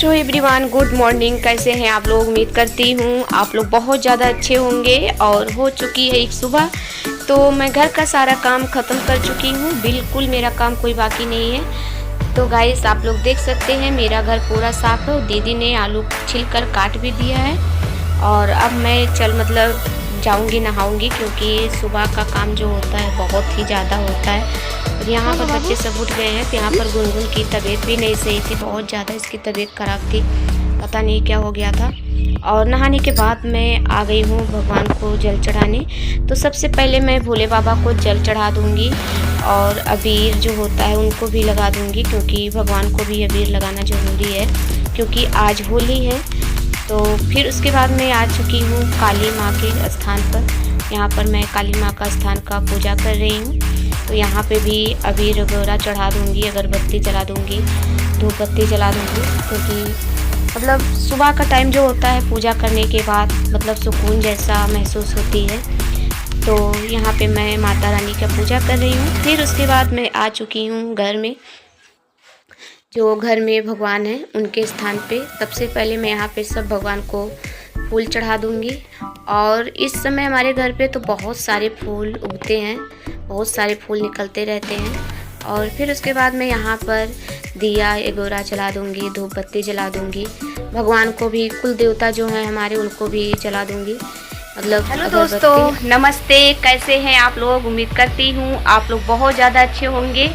So everyone, good morning. कैसे हैं आप लोग? उम्मीद करती हूँ आप लोग बहुत ज़्यादा अच्छे होंगे। और हो चुकी है एक सुबह, तो मैं घर का सारा काम ख़त्म कर चुकी हूँ। बिल्कुल मेरा काम कोई बाकी नहीं है। तो गाइस आप लोग देख सकते हैं मेरा घर पूरा साफ़ है। दीदी ने आलू छिलकर काट भी दिया है। और अब मैं जाऊंगी नहाऊंगी, क्योंकि सुबह का काम जो होता है बहुत ही ज़्यादा होता है। और यहाँ पर बच्चे सब उठ गए हैं। तो यहाँ पर गुनगुन की तबीयत भी नहीं सही थी, बहुत ज़्यादा इसकी तबीयत ख़राब थी, पता नहीं क्या हो गया था। और नहाने के बाद मैं आ गई हूँ भगवान को जल चढ़ाने। तो सबसे पहले मैं भोले बाबा को जल चढ़ा दूँगी और अबीर जो होता है उनको भी लगा दूँगी, क्योंकि भगवान को भी अबीर लगाना ज़रूरी है, क्योंकि आज होली है। तो फिर उसके बाद मैं आ चुकी हूँ काली माँ के स्थान पर। यहाँ पर मैं काली माँ का स्थान का पूजा कर रही हूँ। तो यहाँ पे भी अबीर वगैरह चढ़ा दूँगी, अगरबत्ती जला दूँगी, धूप बत्ती जला दूँगी, क्योंकि सुबह का टाइम जो होता है पूजा करने के बाद सुकून जैसा महसूस होती है। तो यहाँ पे मैं माता रानी का पूजा कर रही हूँ। फिर उसके बाद मैं आ चुकी हूँ घर में, जो घर में भगवान हैं उनके स्थान पे। सबसे पहले मैं यहाँ पे सब भगवान को फूल चढ़ा दूँगी। और इस समय हमारे घर पे तो बहुत सारे फूल उगते हैं, बहुत सारे फूल निकलते रहते हैं। और फिर उसके बाद मैं यहाँ पर दिया एगोरा जला दूँगी, धूप बत्ती जला दूँगी। भगवान को भी, कुल देवता जो हैं हमारे, उनको भी जला दूँगी। हेलो दोस्तों, नमस्ते। कैसे हैं आप लोग? उम्मीद करती हूँ आप लोग बहुत ज़्यादा अच्छे होंगे।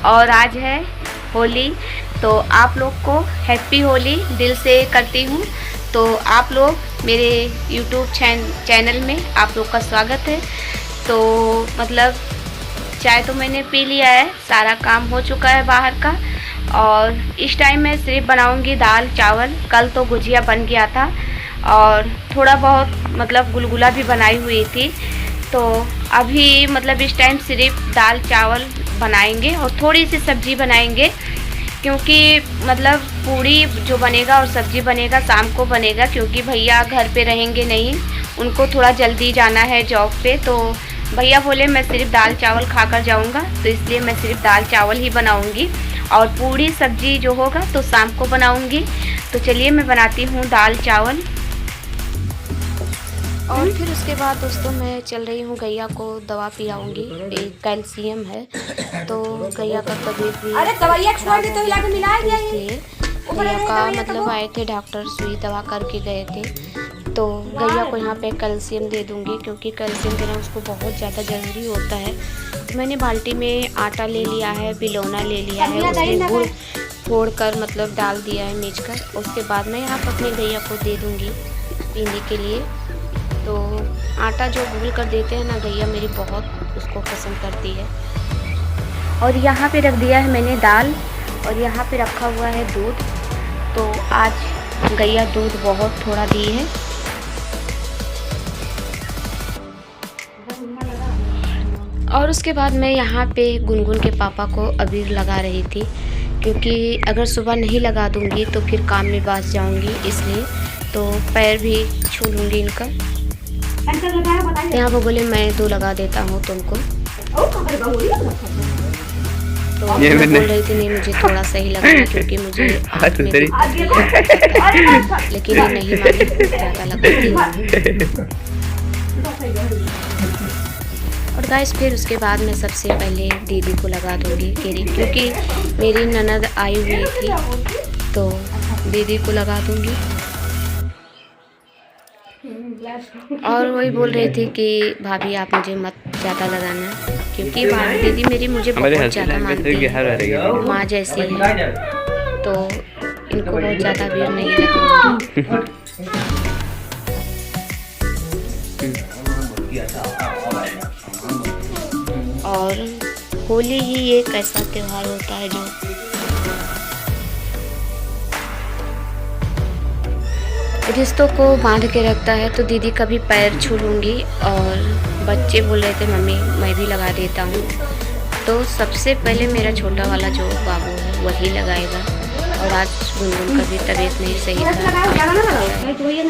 और आज है होली, तो आप लोग को हैप्पी होली दिल से करती हूँ। तो आप लोग मेरे YouTube चैनल में आप लोग का स्वागत है। तो चाय तो मैंने पी लिया है, सारा काम हो चुका है बाहर का। और इस टाइम मैं सिर्फ बनाऊंगी दाल चावल। कल तो गुजिया बन गया था और थोड़ा बहुत गुलगुला भी बनाई हुई थी। तो अभी इस टाइम सिर्फ दाल चावल बनाएंगे और थोड़ी सी सब्जी बनाएंगे, क्योंकि पूड़ी जो बनेगा और सब्जी बनेगा शाम को बनेगा, क्योंकि भैया घर पे रहेंगे नहीं, उनको थोड़ा जल्दी जाना है जॉब पे। तो भैया बोले मैं सिर्फ दाल चावल खाकर जाऊंगा, तो इसलिए मैं सिर्फ दाल चावल ही बनाऊंगी और पूड़ी सब्जी जो होगा तो शाम को बनाऊंगी। तो चलिए मैं बनाती हूँ दाल चावल। और फिर उसके बाद दोस्तों मैं चल रही हूँ, गैया को दवा पिलाऊंगी। एक कैल्शियम है, तो गैया का तबीयत भी इसलिए गैया का आए थे डॉक्टर, सुई दवा करके गए थे। तो गैया को यहाँ पे कैल्शियम दे दूँगी, क्योंकि कैल्शियम देना उसको बहुत ज़्यादा ज़रूरी होता है। तो मैंने बाल्टी में आटा ले लिया है, बिलौना ले लिया है, उसमें गुड़ फोड़ कर डाल दिया है मीच कर। उसके बाद मैं यहाँ पर अपनी गैया को दे दूँगी पीने के लिए। तो आटा जो घोल कर देते हैं ना, गैया मेरी बहुत उसको पसंद करती है। और यहाँ पे रख दिया है मैंने दाल, और यहाँ पे रखा हुआ है दूध। तो आज गैया दूध बहुत थोड़ा दी है। और उसके बाद मैं यहाँ पे गुनगुन के पापा को अबीर लगा रही थी, क्योंकि अगर सुबह नहीं लगा दूँगी तो फिर काम में बास जाऊँगी, इसलिए। तो पैर भी छू लूँगी इनका। यहाँ पर बोले मैं तो लगा देता हूँ तुमको। तो मैं बोल रही थी नहीं, मुझे थोड़ा सही लगा, क्योंकि मुझे हाथ में लेकिन ये नहीं मानी, ज़्यादा लगाती हूँ। और गाइस फिर उसके बाद मैं सबसे पहले दीदी को लगा दूँगी, क्योंकि मेरी ननद आई हुई थी, तो दीदी को लगा दूँगी। और वही बोल रही थी कि भाभी आप मुझे मत ज़्यादा लगाना, क्योंकि दीदी मेरी मुझे बहुत ज़्यादा मानती है, माँ जैसी है। तो इनको बहुत ज़्यादा अबीर नहीं लगाऊंगी। और होली ही एक ऐसा त्यौहार होता है जो रिश्तों को बांध के रखता है। तो दीदी का भी पैर छू लूँगी। और बच्चे बोल रहे थे मम्मी मैं भी लगा देता हूँ। तो सबसे पहले मेरा छोटा वाला जो बाबू है वही लगाएगा। और आज गुनगुन का भी तबीयत नहीं सही था,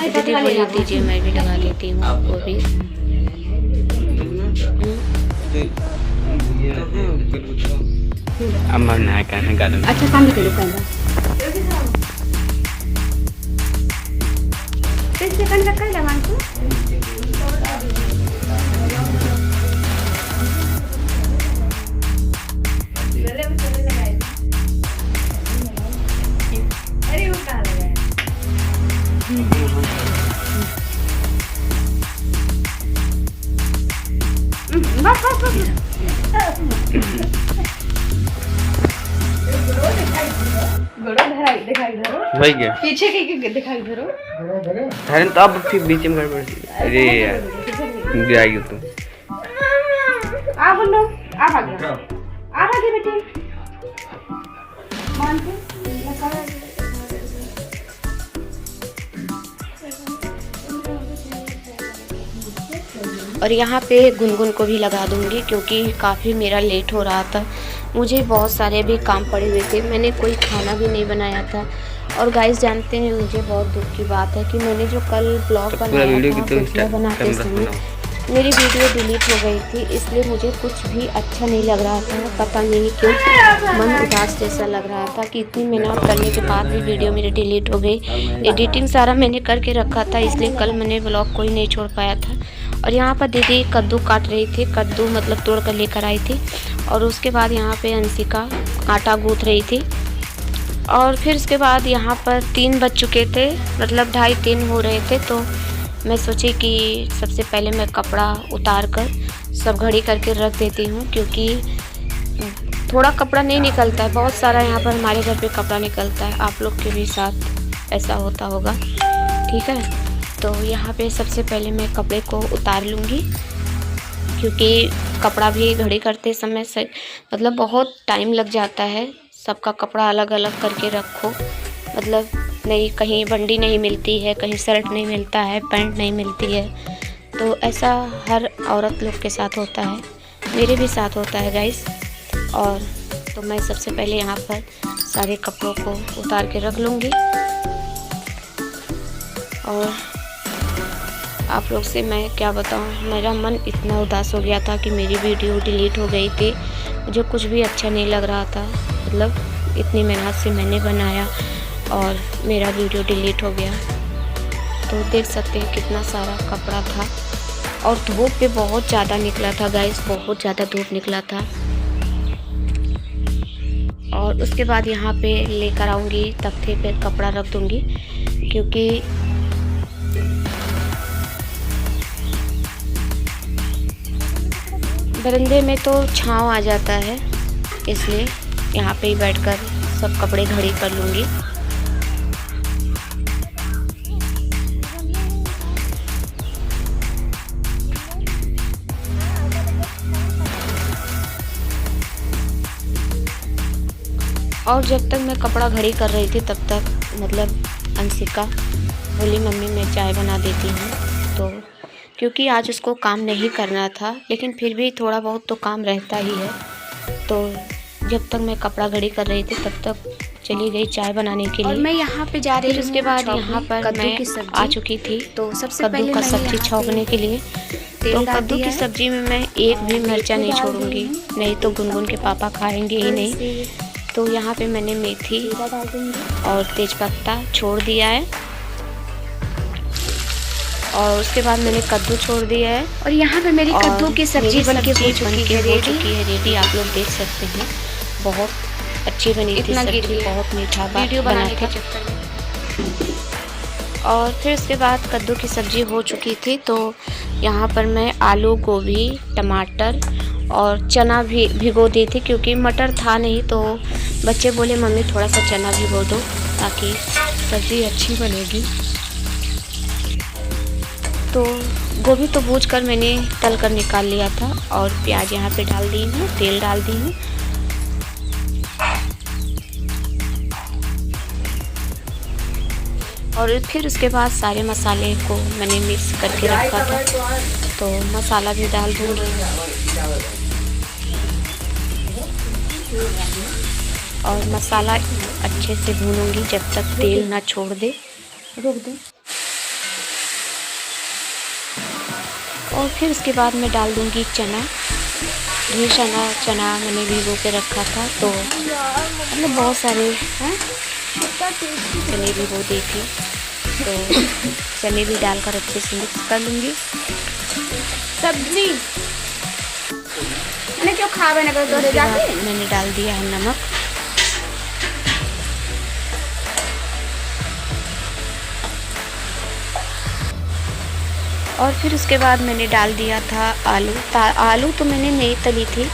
दीदी बोली दीजिए मैं भी लगा देती हूँ वो भी। अम्मा ना कहने का अच्छा काम भी करो। सेकंड रखा है लगान को। अरे वो कहाँ लगाया? भाई क्या पीछे के दिखाई धरो। अरे तो अब फिर बीच में गड़बड़ थी। अरे यार जाएगी तुम। आ बोलो, आ भागे बेटे। मान के और यहाँ पे गुनगुन को भी लगा दूंगी क्योंकि काफ़ी मेरा लेट हो रहा था। मुझे बहुत सारे भी काम पड़े हुए थे, मैंने कोई खाना भी नहीं बनाया था। और गाइस जानते हैं मुझे बहुत दुख की बात है कि मैंने जो कल ब्लॉग बनाया था वीडियो बनाते समय मेरी वीडियो डिलीट हो गई थी, इसलिए मुझे कुछ भी अच्छा नहीं लग रहा था। पता नहीं क्यों मन उदास जैसा लग रहा था कि इतनी मेहनत करने के बाद भी वीडियो मेरी डिलीट हो गई। एडिटिंग सारा मैंने करके रखा था, इसलिए कल मैंने ब्लॉग कोई नहीं छोड़ पाया था। और यहाँ पर दीदी कद्दू काट रही थी, कद्दू मतलब तोड़ कर लेकर आई थी। और उसके बाद यहाँ पे अंशिका आटा गूँथ रही थी। और फिर उसके बाद यहाँ पर 3 बज चुके थे, मतलब 2:30-3 हो रहे थे। तो मैं सोची कि सबसे पहले मैं कपड़ा उतार कर सब घड़ी करके रख देती हूँ, क्योंकि थोड़ा कपड़ा नहीं निकलता है, बहुत सारा यहाँ पर हमारे घर पे कपड़ा निकलता है। आप लोग के भी साथ ऐसा होता होगा, ठीक है। तो यहाँ पे सबसे पहले मैं कपड़े को उतार लूँगी, क्योंकि कपड़ा भी घड़ी करते समय से मतलब बहुत टाइम लग जाता है। सबका कपड़ा अलग अलग करके रखो, मतलब नहीं कहीं बंडी नहीं मिलती है, कहीं शर्ट नहीं मिलता है, पैंट नहीं मिलती है। तो ऐसा हर औरत लोग के साथ होता है, मेरे भी साथ होता है गाइस। और तो मैं सबसे पहले यहाँ पर सारे कपड़ों को उतार के रख लूँगी। और आप लोग से मैं क्या बताऊँ, मेरा मन इतना उदास हो गया था कि मेरी वीडियो डिलीट हो गई थी। मुझे कुछ भी अच्छा नहीं लग रहा था, मतलब इतनी मेहनत से मैंने बनाया और मेरा वीडियो डिलीट हो गया। तो देख सकते हैं कितना सारा कपड़ा था। और धूप भी बहुत ज़्यादा निकला था गाइस, बहुत ज़्यादा धूप निकला था। और उसके बाद यहाँ पे लेकर आऊँगी तख्ते पे कपड़ा रख दूँगी, क्योंकि बरंदे में तो छाँव आ जाता है, इसलिए यहाँ पे ही बैठकर सब कपड़े घड़ी कर लूँगी। और जब तक मैं कपड़ा घड़ी कर रही थी तब तक मतलब अंशिका बोली मम्मी मैं चाय बना देती हूँ। तो क्योंकि आज उसको काम नहीं करना था, लेकिन फिर भी थोड़ा बहुत तो काम रहता ही है। तो जब तक मैं कपड़ा घड़ी कर रही थी तब तक चली गई चाय बनाने के लिए। और मैं यहाँ पे जा रही हूँ। उसके बाद यहाँ पर मैं आ चुकी थी, तो सबसे कद्दू का सब्जी छौंकने के लिए। तो कद्दू की सब्जी में मैं एक भी मिर्चा नहीं छोड़ूंगी, नहीं तो गुनगुन के पापा खाएंगे ही नहीं। तो यहाँ पे मैंने मेथी और तेजपत्ता छोड़ दिया है, और उसके बाद मैंने कद्दू छोड़ दिया है। और यहाँ पे मेरी कद्दू की सब्जी बनके हो चुकी है रेडी। आप लोग देख सकते हैं बहुत अच्छी बनी थी सब्जी, बहुत मीठा बना था। और फिर उसके बाद कद्दू की सब्जी हो चुकी थी, तो यहाँ पर मैं आलू, गोभी, टमाटर और चना भी भिगो दी थी, क्योंकि मटर था नहीं। तो बच्चे बोले मम्मी थोड़ा सा चना भिगो दो ताकि सब्ज़ी अच्छी बनेगी। तो गोभी तो भूज कर मैंने तल कर निकाल लिया था, और प्याज यहाँ पे डाल दी हूँ, तेल डाल दी हूँ। और फिर उसके बाद सारे मसाले को मैंने मिक्स करके रखा था, तो मसाला भी डाल दूँगी। और मसाला अच्छे से भूनूंगी जब तक तेल ना छोड़ दे। रोक दो। और फिर उसके बाद मैं डाल दूंगी चना। ये चना मैंने भिगो के रखा था, तो मतलब बहुत सारे चने भिगो दी थी। तो चने भी डालकर अच्छे से मिक्स कर लूँगी। सब्जी मैंने क्यों खा बना कर दो जाके मैंने डाल दिया है नमक। और फिर उसके बाद मैंने डाल दिया था आलू। आलू तो मैंने नहीं तली थी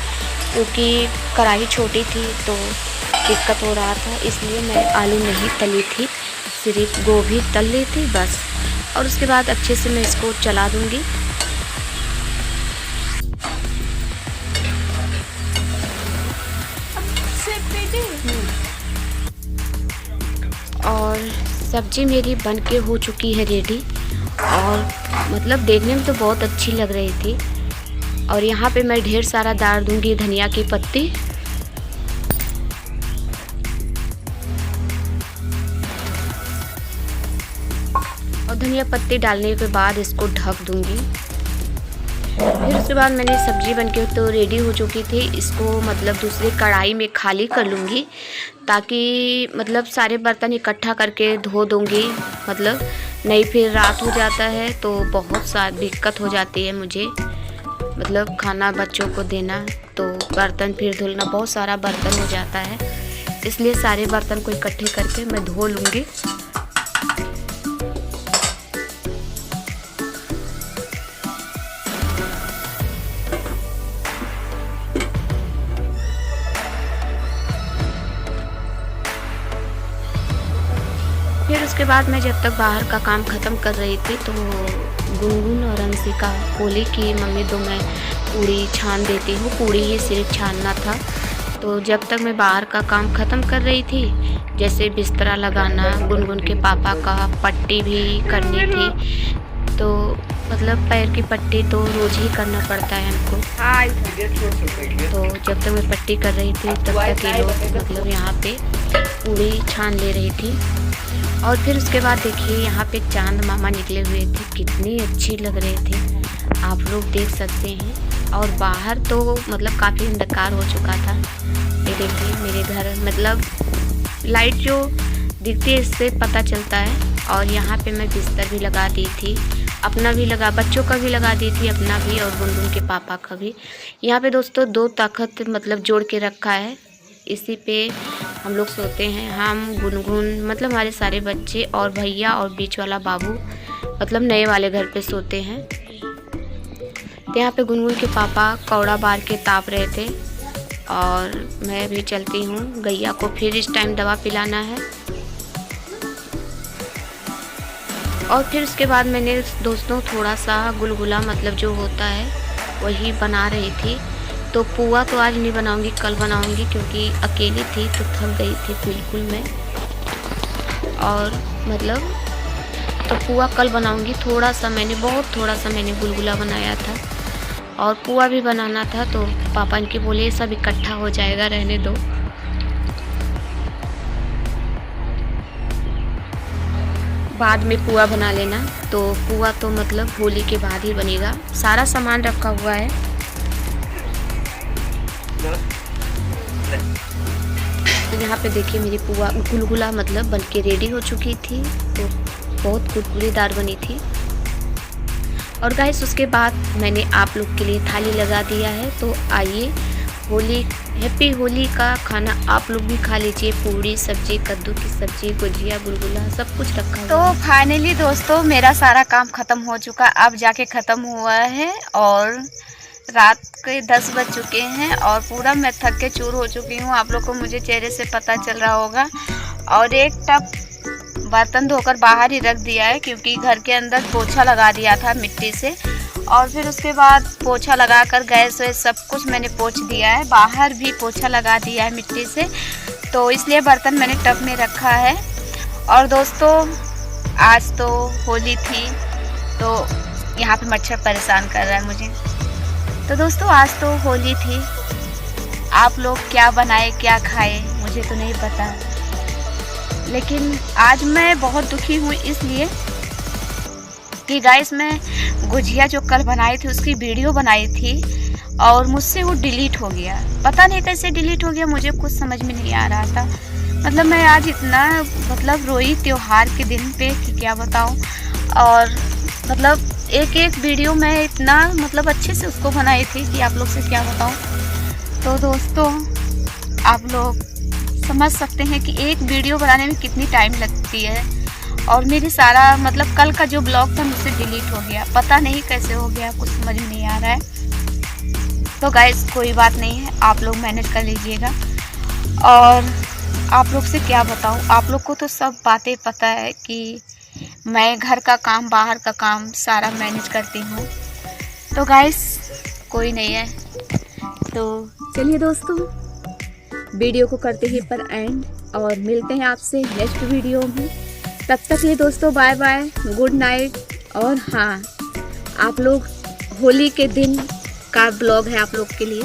क्योंकि कढ़ाई छोटी थी तो दिक्कत हो रहा था, इसलिए मैं आलू नहीं तली थी, सिर्फ गोभी तल ली थी बस। और उसके बाद अच्छे से मैं इसको चला दूँगी। और सब्जी मेरी बन के हो चुकी है रेडी, और मतलब देखने में तो बहुत अच्छी लग रही थी। और यहाँ पे मैं ढेर सारा डाल दूँगी धनिया की पत्ती। और धनिया पत्ती डालने के बाद इसको ढक दूँगी। फिर उसके बाद मैंने सब्जी बनके तो रेडी हो चुकी थी, इसको मतलब दूसरी कढ़ाई में खाली कर लूँगी, ताकि मतलब सारे बर्तन इकट्ठा करके धो दूँगी। मतलब नहीं फिर रात हो जाता है तो बहुत सारी दिक्कत हो जाती है मुझे, मतलब खाना बच्चों को देना, तो बर्तन फिर धुलना, बहुत सारा बर्तन हो जाता है, इसलिए सारे बर्तन को इकट्ठे करके मैं धो लूँगी। फिर उसके बाद मैं जब तक बाहर का काम ख़त्म कर रही थी तो गुनगुन और अंशिका बोली कि मम्मी दो मैं पूड़ी छान देती हूँ। पूड़ी ही सिर्फ छानना था। तो जब तक मैं बाहर का काम ख़त्म कर रही थी, जैसे बिस्तरा लगाना, गुनगुन के पापा का पट्टी भी करनी थी, तो मतलब पैर की पट्टी तो रोज़ ही करना पड़ता है हमको। तो जब तक मैं पट्टी कर रही थी तब तक ये लोग मतलब यहाँ पे पूड़ी छान ले रही थी। और फिर उसके बाद देखिए यहाँ पे चांद मामा निकले हुए थे, कितनी अच्छी लग रहे थे, आप लोग देख सकते हैं। और बाहर तो मतलब काफ़ी अंधकार हो चुका था। ये देखिए मेरे घर मतलब लाइट जो दिखती है इससे पता चलता है। और यहाँ पे मैं बिस्तर भी लगा दी थी, अपना भी लगा, बच्चों का भी लगा दी थी, अपना भी और गुनगुन के पापा का भी। यहाँ पे दोस्तों 2 तख्त मतलब जोड़ के रखा है, इसी पे हम लोग सोते हैं, हम, गुनगुन, मतलब हमारे सारे बच्चे और भैया और बीच वाला बाबू, मतलब नए वाले घर पे सोते हैं। तो यहाँ पे गुनगुन के पापा कौड़ा बार के ताप रहे थे और मैं भी चलती हूँ। गैया को फिर इस टाइम दवा पिलाना है। और फिर उसके बाद मैंने दोस्तों थोड़ा सा गुलगुला मतलब जो होता है वही बना रही थी। तो पुआ तो आज नहीं बनाऊंगी, कल बनाऊंगी, क्योंकि अकेली थी तो थक गई थी बिल्कुल मैं। और मतलब तो पुआ कल बनाऊंगी। थोड़ा सा मैंने, बहुत थोड़ा सा मैंने गुलगुला बनाया था और पुआ भी बनाना था, तो पापा इनके बोले सब इकट्ठा हो जाएगा, रहने दो। बाद में पुआ बना लेना। तो पुआ तो मतलब होली के बाद ही बनेगा। सारा सामान रखा हुआ है। तो यहाँ पे देखिए मेरी पुआ गुलगुला मतलब बनके रेडी हो चुकी थी, तो बहुत गुलगुलेदार बनी थी। और गाइस उसके बाद मैंने आप लोग के लिए थाली लगा दिया है। तो आइए होली, हैप्पी होली का खाना आप लोग भी खा लीजिए। पूड़ी, सब्जी, कद्दू की सब्जी, गुजिया, गुलगुला सब कुछ रखा हुआ। तो फाइनली दोस्तों मेरा सारा काम ख़त्म हो चुका, अब जाके ख़त्म हुआ है और रात के 10 बज चुके हैं और पूरा मैं थक के चूर हो चुकी हूँ। आप लोग को मुझे चेहरे से पता चल रहा होगा। और एक टब बर्तन धोकर बाहर ही रख दिया है, क्योंकि घर के अंदर पोछा लगा दिया था मिट्टी से। और फिर उसके बाद पोछा लगाकर गैस वैस सब कुछ मैंने पोंछ दिया है, बाहर भी पोछा लगा दिया है मिट्टी से। तो इसलिए बर्तन मैंने टब में रखा है। और दोस्तों आज तो होली थी, तो यहाँ पे मच्छर परेशान कर रहा है मुझे। तो दोस्तों आज तो होली थी, आप लोग क्या बनाए क्या खाए मुझे तो नहीं पता, लेकिन आज मैं बहुत दुखी हूँ इसलिए कि गाइस मैं गुजिया जो कल बनाई थी उसकी वीडियो बनाई थी और मुझसे वो डिलीट हो गया। पता नहीं कैसे डिलीट हो गया, मुझे कुछ समझ में नहीं आ रहा था। मतलब मैं आज इतना मतलब रोई त्योहार के दिन पे कि क्या बताऊँ। और मतलब एक एक वीडियो मैं इतना मतलब अच्छे से उसको बनाई थी कि आप लोग से क्या बताऊँ। तो दोस्तों आप लोग समझ सकते हैं कि एक वीडियो बनाने में कितनी टाइम लगती है। और मेरी सारा मतलब कल का जो ब्लॉग था मुझसे डिलीट हो गया, पता नहीं कैसे हो गया, कुछ समझ में नहीं आ रहा है। तो गाइस कोई बात नहीं है, आप लोग मैनेज कर लीजिएगा। और आप लोग से क्या बताऊँ, आप लोग को तो सब बातें पता है कि मैं घर का काम बाहर का काम सारा मैनेज करती हूँ। तो गाइस कोई नहीं है, तो चलिए दोस्तों वीडियो को करते ही पर एंड और मिलते हैं आपसे नेक्स्ट वीडियो में। तब तक के लिए दोस्तों बाय बाय, गुड नाइट। और हाँ, आप लोग होली के दिन का ब्लॉग है आप लोग के लिए,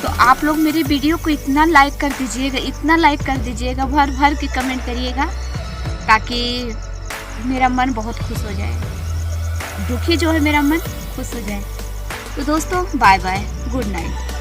तो आप लोग मेरे वीडियो को इतना लाइक कर दीजिएगा, इतना लाइक कर दीजिएगा, भर भर के कमेंट करिएगा ताकि मेरा मन बहुत खुश हो जाए, दुखी जो है मेरा मन खुश हो जाए। तो दोस्तों बाय बाय, गुड नाइट।